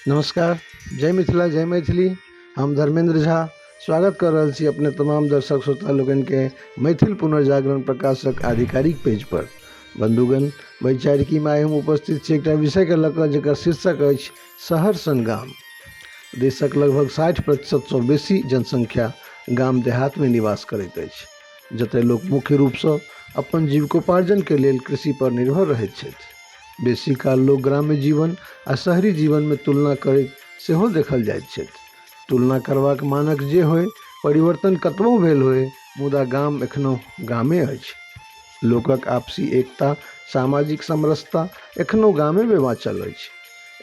नमस्कार। जय मिथिला जय मैथिली। हम धर्मेंद्र झा स्वागत कर रहल छी अपने तमाम दर्शक श्रोता लोगन के मैथिल पुनर्जागरण प्रकाशक आधिकारिक पेज पर। बंधुगण, वैचारिकी में हम उपस्थित छी एक विषय के लऽ कऽ जेकर शीर्षक अछि शहर सन गाम। देशक लगभग 60% सँ बेसी जनसंख्या गाम देहात में निवास करैत अछि, जतय लोक मुख्य रूप सँ अपन जीविकोपार्जन के लेल कृषि पर निर्भर रहैत छथि। बेसी काल लोक ग्राम्य जीवन आ शहरी जीवन में तुलना करैत सेहो देखल जाइत छथि। तुलना करबाक मानक जे होय, परिवर्तन कतबो भेल होय, मुदा गाम एखनो गामे अछि। लोकक आपसी एकता, सामाजिक समरसता एखनो गामे में बाँचल अछि।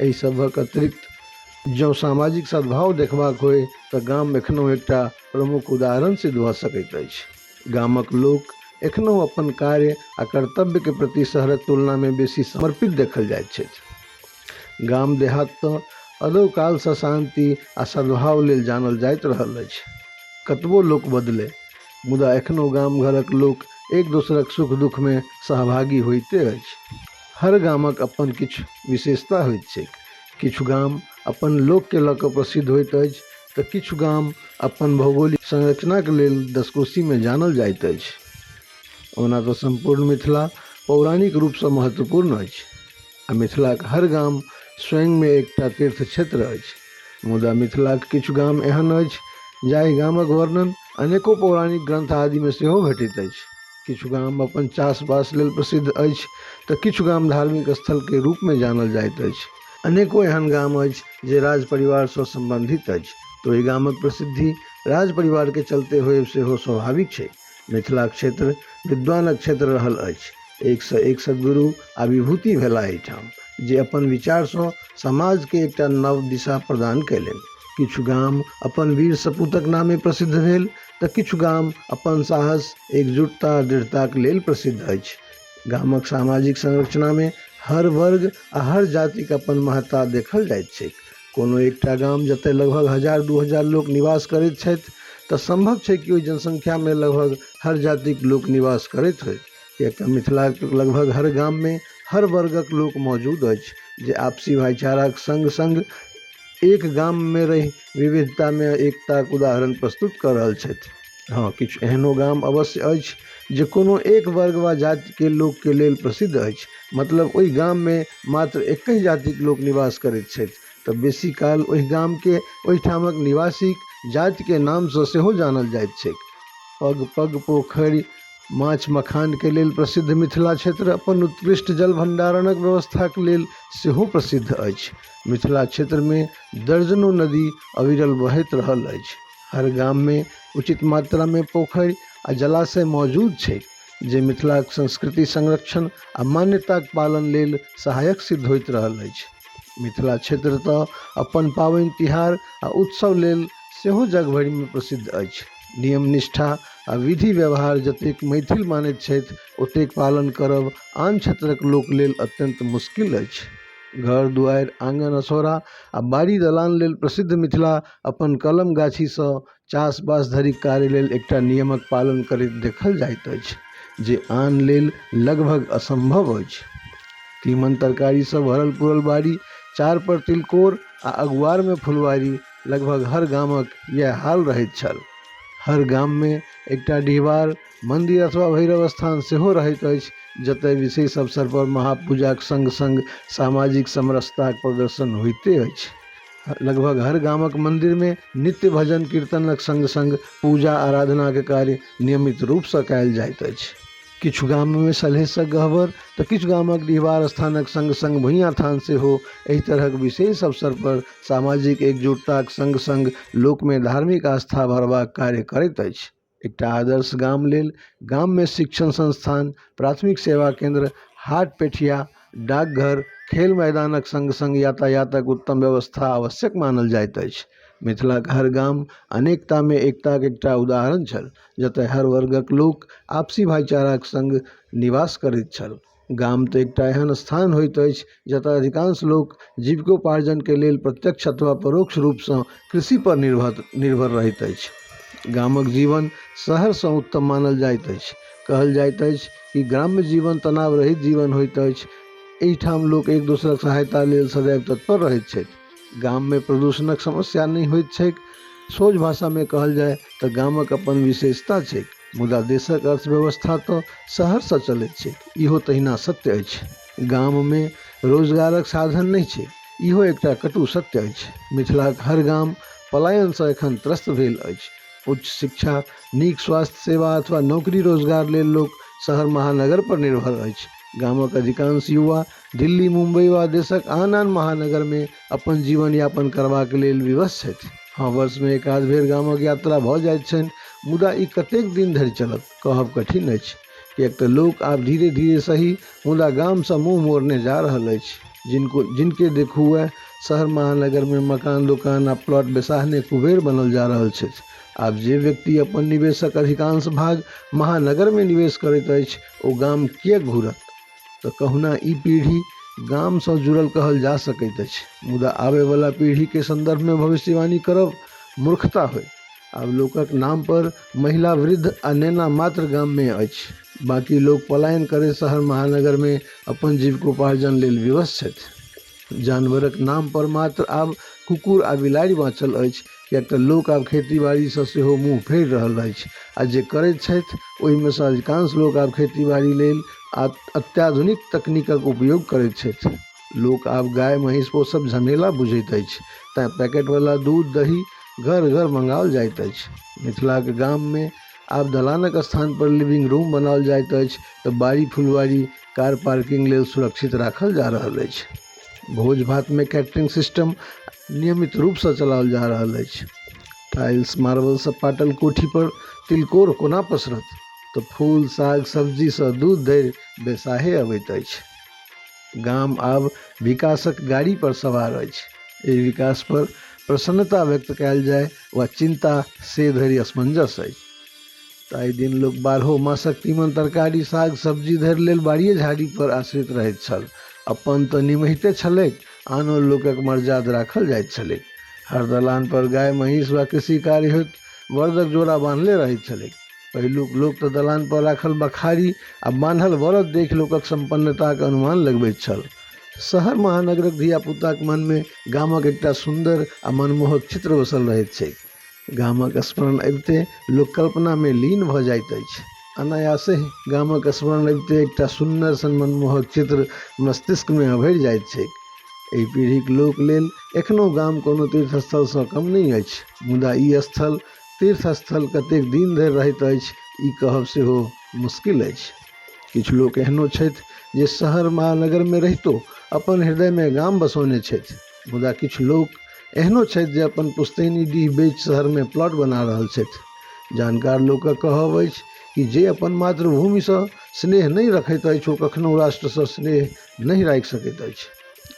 एहि सभक अतिरिक्त जँ सामाजिक सद्भाव देखबाक होय तऽ गाम एखनो एकटा प्रमुख उदाहरण सिद्ध भऽ सकैत अछि। गामक लोक एखनो अपन कार्य आ कर्तव्य के प्रति शहरक तुलना में बेसी समर्पित देखल जाइत छथि। गाम देहात तऽ अदौ काल सँ शांति आ सद्भाव लेल जानल जाइत रहल अछि। कतबो लोक बदले, मुदा एखनो गाम घरक लोक एक दोसरक सुख दुख में सहभागी होइते अछि। हर गामक अपन किछु विशेषता होइत छैक। किछु गाम अपन लोक के लऽ कऽ प्रसिद्ध होइत अछि तऽ किछु गाम अपन भौगोलिक संरचनाक लेल दसकोशी में जानल जाइत अछि। ओना तऽ संपूर्ण मिथिला पौराणिक रूप सँ महत्वपूर्ण अछि आ मिथिलाक हर गाम स्वयं में एकटा तीर्थ क्षेत्र अछि। मुदा मिथिलाक किछु गाम एहन अछि जाहि गामक वर्णन अनेको पौराणिक ग्रंथ आदि में सेहो भेटैत अछि। किछु गाम अपन चासबास लेल प्रसिद्ध अछि तऽ किछु गाम धार्मिक स्थल के रूप में जानल जाइत अछि। अनेको एहन गाम अछि जे राज परिवार सँ संबंधित अछि, तो ओहि गामक प्रसिद्धि राज परिवार के चलते होयब सेहो स्वाभाविक छै। मिथिला क्षेत्र विद्वानक क्षेत्र रहल अछि। एक सँ एक सद्गुरु आ विभूति भेलाह एहिठाम, जे अपन विचार सँ समाज के एकटा नव दिशा प्रदान कयलनि। किछु गाम अपन वीर सपूतक नामे प्रसिद्ध भेल तऽ किछु गाम अपन साहस, एकजुटता, दृढ़ताक लेल प्रसिद्ध अछि। गामक सामाजिक संरचना में हर वर्ग आ हर जातिक अपन महत्ता देखल जाइत छैक। कोनो एकटा गाम जतय लगभग 1000-2000 लोक निवास करैत छथि तऽ संभव छै कि ओहि जनसंख्या में लगभग हर जातिक लोक निवास करैत होय, किएक तऽ मिथिलाक लगभग हर गाम में हर वर्गक लोक मौजूद अछि जे आपसी भाईचाराक संग संग एक गाम में रहि विविधता में एकताक उदाहरण प्रस्तुत कऽ रहल छथि। हाँ, किछु एहनो गाम अवश्य अछि जे कोनो एक वर्ग वा जाति के लोक के लेल प्रसिद्ध अछि, मतलब ओहि गाम में मात्र एकहि जातिक लोक निवास करैत छथि तऽ बेसी काल ओहि गाम के ओहिठामक निवासीक जाति के नाम सँ सेहो जानल जाइत छैक। पग पग पोखरि माछ मखान के लेल प्रसिद्ध मिथिला क्षेत्र अपन उत्कृष्ट जल भंडारणक व्यवस्था के लेल सेहो प्रसिद्ध अछि। मिथिला क्षेत्र में दर्जनों नदी अविरल बहैत रहल अछि। हर गाम में उचित मात्रा में पोखरि आ जलाशय मौजूद छै, जे मिथिलाक संस्कृति संरक्षण आ मान्यताक पालन लेल सहायक सिद्ध होइत रहल अछि। मिथिला क्षेत्र तऽ अपन पाबनि तिहार आ उत्सव लेल सेहो जग भरि में प्रसिद्ध अछि। नियम निष्ठा आ विधि व्यवहार जतेक मैथिल मानैत छथि, ओतेक पालन करब आन क्षेत्रक लोक लेल अत्यंत मुश्किल अछि। घर दुआरि, आंगन असोरा आ बाड़ी दलान लेल प्रसिद्ध मिथिला अपन कलम गाछी सँ चासबास धरिक कार्य लेल एकटा नियमक पालन करैत देखल जाइत अछि, जे आन लेल लगभग असंभव अछि। तीमन तरकारी सँ भरल पूरल बाड़ी, चार पर तिलकोर आ अगुआर में फुलवारी, लगभग हर गामक यह हाल रहैत छल। हर गाम में एकटा डीहवार, मंदिर अथवा भैरव स्थान सेहो रहैत अछि, जतय विशेष अवसर पर महापूजाक संग संग सामाजिक समरसताक प्रदर्शन होइते अछि। लगभग हर गामक मंदिर में नित्य भजन कीर्तनक संग संग पूजा आराधना के कार्य नियमित रूप सँ कयल जाइत अछि। किछु गाम में सलहेशक गह्वर तऽ किछु गामक डीहवार स्थानक संग संग भुइयाँ थान सेहो एहि तरहक विशेष अवसर पर सामाजिक एकजुटताक संग संग लोक में धार्मिक आस्था भरबाक कार्य करैत अछि। एकटा आदर्श गाम लेल गाम में शिक्षण संस्थान, प्राथमिक सेवा केंद्र, हाट पेठिया, डाकघर, खेल मैदानक संग संग यातायातक उत्तम व्यवस्था आवश्यक मानल जाइत अछि। मिथिलाक हर गाम अनेकता में एकताक एकटा उदाहरण छल, जतय हर वर्गक लोक आपसी भाईचाराक संग निवास करैत छल। गाम तऽ एकटा एहन स्थान होइत अछि जतय अधिकांश लोक जीविकोपार्जन के लेल प्रत्यक्ष अथवा परोक्ष रूप सँ कृषि पर निर्भर रहैत अछि। गामक जीवन शहर सँ उत्तम मानल जाइत अछि। कहल जाइत अछि कि ग्राम्य जीवन तनाव रहित जीवन होइत अछि। एहिठाम लोक एक दोसरक सहायता लेल सदैव तत्पर रहैत छथि। गाम में प्रदूषणक समस्या नहीं होइत छैक। सोझ भाषा में कहल जाय तऽ गामक अपन विशेषता छैक, मुदा देशक अर्थव्यवस्था तऽ शहर से चलैत छैक। इहो तहिना सत्य अछि। गाम में रोजगारक साधन नहीं छैक, इहो एकटा कटु सत्य अछि। मिथिलाक हर गाम पलायन से एखन त्रस्त भेल अछि। उच्च शिक्षा, नीक स्वास्थ्य सेवा अथवा नौकरी रोजगार लेल लोक शहर महानगर पर निर्भर अछि। गामक अधिकांश युवा दिल्ली, मुंबई वा देशक आन आन महानगर में अपन जीवन यापन करबाक लेल विवश छथि। हाँ, वर्ष में एकाध बेर गामक यात्रा भऽ जाइत छनि, मुदा ई कतेक दिन धरि चलत कहब कठिन अछि। किएक तऽ लोक आब धीरे धीरे सही, मुदा गाम से मुँह मोड़ने जा रहल अछि। जिनके देखू वह शहर महानगर में मकान, दुकान आ प्लॉट बेसाहने कुबेर बनल जा रहल छथि। आब जे व्यक्ति अपन निवेशक अधिकांश भाग महानगर में निवेश करैत अछि, ओ गाम किएक घूरत? तऽ कहुना ई पीढ़ी गाम से जुड़ल कहल जा सकैत अछि, मुदा आबे वाला पीढ़ी के संदर्भ में भविष्यवाणी करब मूर्खता होय। आब लोकक नाम पर महिला, वृद्ध आ नेना मात्र गाम में अछि। बाकी लोग पलायन करे शहर महानगर में अपन जीविकोपार्जन लेल विवश छथि। जानवरक नाम पर मात्र आब कुकुर आ बिलाड़ि बाँचल अछि, किएक तऽ लोक आब खेती बाड़ी से सेहो मुँह फेर रहल अछि। आ जे करैत छथि ओहिमे से अधिकांश लोक आब खेती बाड़ी लेल अत्याधुनिक तकनीकक उपयोग करैत छथि। लोक आब गाय महीष पोसब झमेला बुझैत अछि, तेँ पैकेटवला दूध दही घर घर मंगाओल जाइत अछि। मिथिलाक गाम में आब दलानक स्थान पर लिविंग रूम बनाओल जाइत अछि, तऽ बाड़ी फुलवारी कार पार्किंग लेल सुरक्षित राखल जा रहल अछि। भोज भात में कैटरिंग सिस्टम नियमित रूप से चलाओल जा रहल अछि। टाइल्स मार्बल से पाटल कोठी पर तिलकोर कोना पसरत, तऽ फूल साग सब्जी से दूध धरि बेसाहे अबैत अछि। गाम आब विकासक गाड़ी पर सवार अछि। एहि विकास पर प्रसन्नता व्यक्त कयल जाय वा चिंता से धरि असमंजस अछि। ताहि दिन लोक 12 मासक तीमन तरकारी साग सब्जी धरि लेल बाड़िए झाड़ी पर आश्रित रहैत छल। अपन तऽ निमहिते छलैक, आनो लोकक मर्याद राखल जाइत छलैक। हर दलान पर गाय महीष वा कृषि कार्य हेतु बरदक जोड़ा बांधले रहैत छलैक। पहिलुक लोक तऽ दलान पर राखल बखारी आ बान्हल बरद देख लोकक संपन्नताक अनुमान लगबैत छल। शहर महानगरक धियापुताक मन में गामक एकटा सुंदर आ मनमोहक चित्र बसल रहैत छैक। गामक स्मरण अबिते लोक कल्पना में लीन भऽ जाइत अछि। अनायासे गामक स्मरण अबिते एकटा सुन्दर सन मनमोहक चित्र मस्तिष्क में अभरि जाइत छैक। एहि पीढ़ीक लोक लेल एखनो गाम कोनो तीर्थस्थल से कम नहीं अछि, मुदा ई स्थल तीर्थस्थल कतेक दिन धरि रहैत अछि, ई कहब सेहो मुश्किल अछि। किछु लोक एहनो छथि जे शहर महानगर में रहितो अपन हृदय में गाम बसौने छथि, मुदा किछु लोक एहनो छथि जे अपन पुश्तैनी डीह बेच शहर में प्लॉट बना रहल छथि। जानकार लोकक कहब अछि कि जे अपन मातृभूमि से स्नेह नहीं रखैत अछि, ओ कखनो राष्ट्र से स्नेह नहीं राखि सकैत अछि।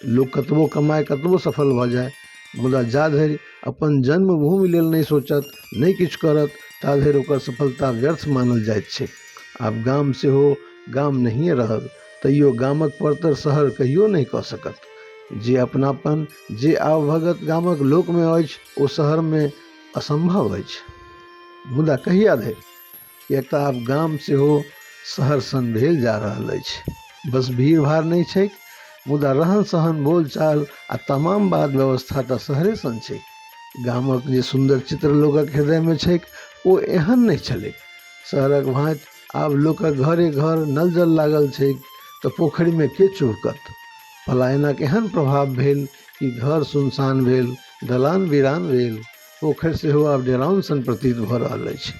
लोक कतबो कमाए, कतबो सफल भऽ जाय, मुदा जा धरि अपन जन्मभूमि लेल नहीं सोचत, नहीं किछु करत, ता धरि ओकर सफलता व्यर्थ मानल जाइत छै। आब गाम सेहो गाम नहिए रहल, तैयो गामक परतर शहर कहियो नहीं कऽ सकत। जे अपनापन, जे आवभगत गामक लोक में अछि, ओ शहर में असंभव अछि। मुदा कहिया धरि? किएक तऽ आब गाम सेहो शहर सन भेल जा रहल अछि। बस भीड़ भाड़ नहीं छैक, मुदा रहन सहन बोलचाल आ तमाम बात व्यवस्था तऽ शहरे सन छैक। गामक जे सुंदर चित्र लोकक हृदय में छैक, ओ एहन नहीं छलैक। शहरक भाँति आब लोकक घरे घर नल जल लागल छैक, तऽ पोखरि में के चुभकत? पलायनक एहन प्रभाव भेल कि घर सुनसान भेल, दलान वीरान भेल, पोखरि सेहो आब डेराउन सन प्रतीत भऽ रहल अछि।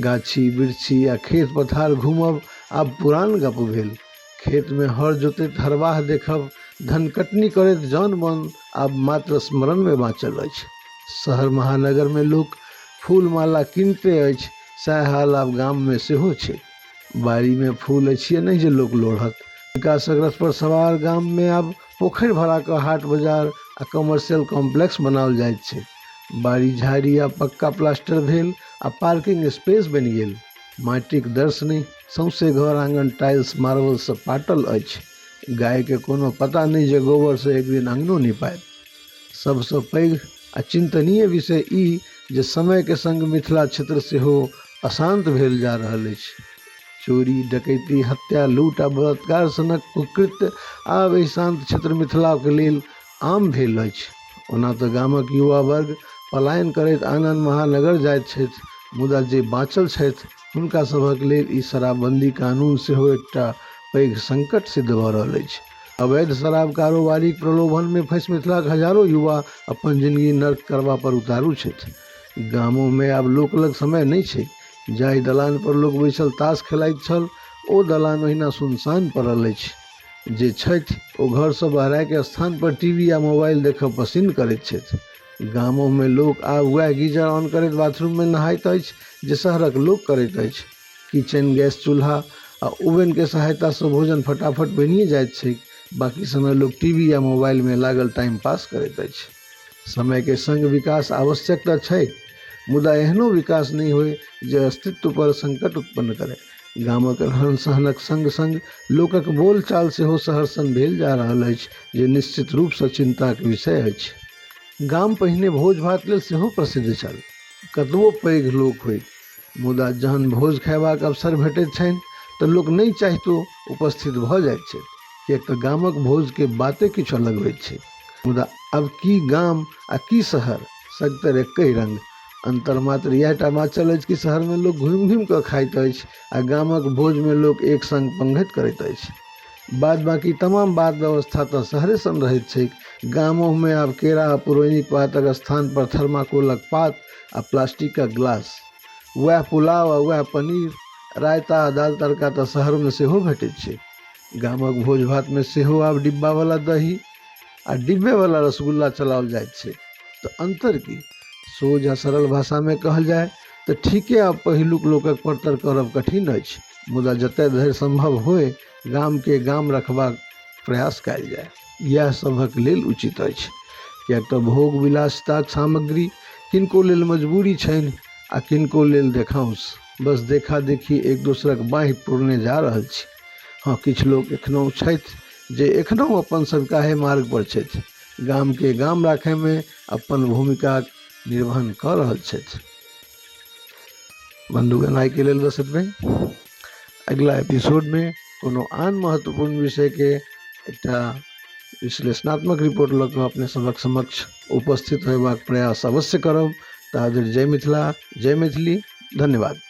गाछी वृक्षी आ खेत पथार घूमब आब पुरान गप भेल। खेत में हर जोतैत हरवाह देखब, धन कटनी करैत जौन बन आब मात्र स्मरण में बाँचल अछि। शहर महानगर में लोक फूल माला कीनते अछि, सएह हाल आब गाम में सेहो छै। बाड़ी में फूल अछि नहीं जे लोक लोढ़त। विकासक रथ पर सवार गाम में आब पोखरि भरा कऽ हाट बाजार आ कमर्शियल कॉम्प्लेक्स बनाओल जाइत छै। बाड़ी झाड़ी आ पक्का प्लास्टर भेल आ पार्किंग स्पेस बनि गेल। माटिक दर्श नहीं, सौंसे घर आंगन टाइल्स मार्बल से पाटल अछि। गाय के कोनो पता नहीं जे गोबर से एक दिन अंगनो निपायत। सबसँ पैघ आ चिंतनीय विषय ई जे समय के संग मिथिला क्षेत्र सेहो अशांत भेल जा रहल अछि। चोरी डकैती हत्या लूट आ बलात्कार सनक कुकृत्य आब एहि शांत क्षेत्र मिथिला के लेल आम भेल अछि। ओना तऽ गामक युवा वर्ग पलायन करैत आन आन महानगर जाइत छथि, मुदा जे बाँचल छथि हुनका सभक लेल ई शराबबंदी कानून सेहो एकटा पैघ संकट सिद्ध भऽ रहल अछि। अवैध शराब कारोबारीक प्रलोभन में फंसि मिथिलाक हजारों युवा अपन जिंदगी नर्क करबा पर उतारू छथि। गामों में आब लोक लग समय नहीं छै। जाहि दलान पर लोक बैसल ताश खेलाइत छल ओ दलान ओहिना सुनसान पड़ल अछि। जे छथि ओ घर से बहराय के स्थान पर टीवी या मोबाइल देखब पसिन करैत छथि। गामों में लोक आब वएह गीजर ऑन करैत बाथरूम में नहाइत अछि जे शहरक लोक करैत अछि। किचन गैस चूल्हा आ ओवन के सहायता से भोजन फटाफट बनिए जाइत छै। बाकी समय लोग टीवी या मोबाइल में लागल टाइम पास करैत अछि। समय के संग विकास आवश्यक तऽ छै, मुदा एहनो विकास नहीं होय जे अस्तित्व पर संकट उत्पन्न करे। गामक रहन सहनक संग संग लोकक बोलचाल सेहो शहर सन भेल जा रहल अछि, जे निश्चित रूप से चिंताक विषय अछि। गाम पहिने भोज भात लेल सेहो प्रसिद्ध छल। कतबो पैघ लोक होय, मुदा जहन भोज खयबाक अवसर भेटैत छनि तऽ लोक नहीं चाहितो उपस्थित भऽ जाइत छथि, किएक तऽ गामक भोज के बाते किछु अलग होइत छै। मुदा अब की गाम आ की शहर, सगतर एके रंग। अंतर मात्र इएहटा बाँचल अछि कि शहर में लोक घुमि घुमि कऽ खाइत अछि आ गामक भोज में लोक एक संग पंगत करैत अछि। बाद बाकी तमाम बात व्यवस्था तऽ शहरे सन रहैत छै। गामों में आब केरा आ पुरैनिक पातक स्थान पर थर्माकोलक पात आ प्लास्टिकक ग्लास। वएह पुलाव आ वएह पनीर, रायता आ दाल तड़का तऽ शहर में सेहो भेटैत छै। गामक भोज भात में सेहो आब डिब्बा वाला दही आ डिब्बे वाला रसगुल्ला चलाओल जाइत छै। तो अंतर की? सोझ आ सरल भाषा में कहल जाय तो ठीके आब पहिलुक लोकक परतर करब कठिन अछि, मुदा जतय धरि संभव होय गाम के गाम रखबाक प्रयास कयल जाय। यह सभक लेल उचित अछि, किएक तऽ भोग विलासिताक सामग्री किनको लेल मजबूरी छनि आ किनको लेल देखाउंस। बस देखा देखी एक दोसरक बाँहि पुरने जा रहल छी। हाँ, किछु लोक एखनो छथि जे एखनो अपन सदकाहे मार्ग पर छथि, गाम के गाम राखे में अपन भूमिका निर्वहन कऽ रहल छथि। बंधुगण, आइ के लेल बस एतबे। अगला एपिसोड में कोनो आन महत्वपूर्ण विषय के एकटा विश्लेषणात्मक रिपोर्ट लऽ कऽ अपने सभक समक्ष उपस्थित होयबाक प्रयास अवश्य करब। ता धरि जय मिथिला, जय मैथिली, धन्यवाद।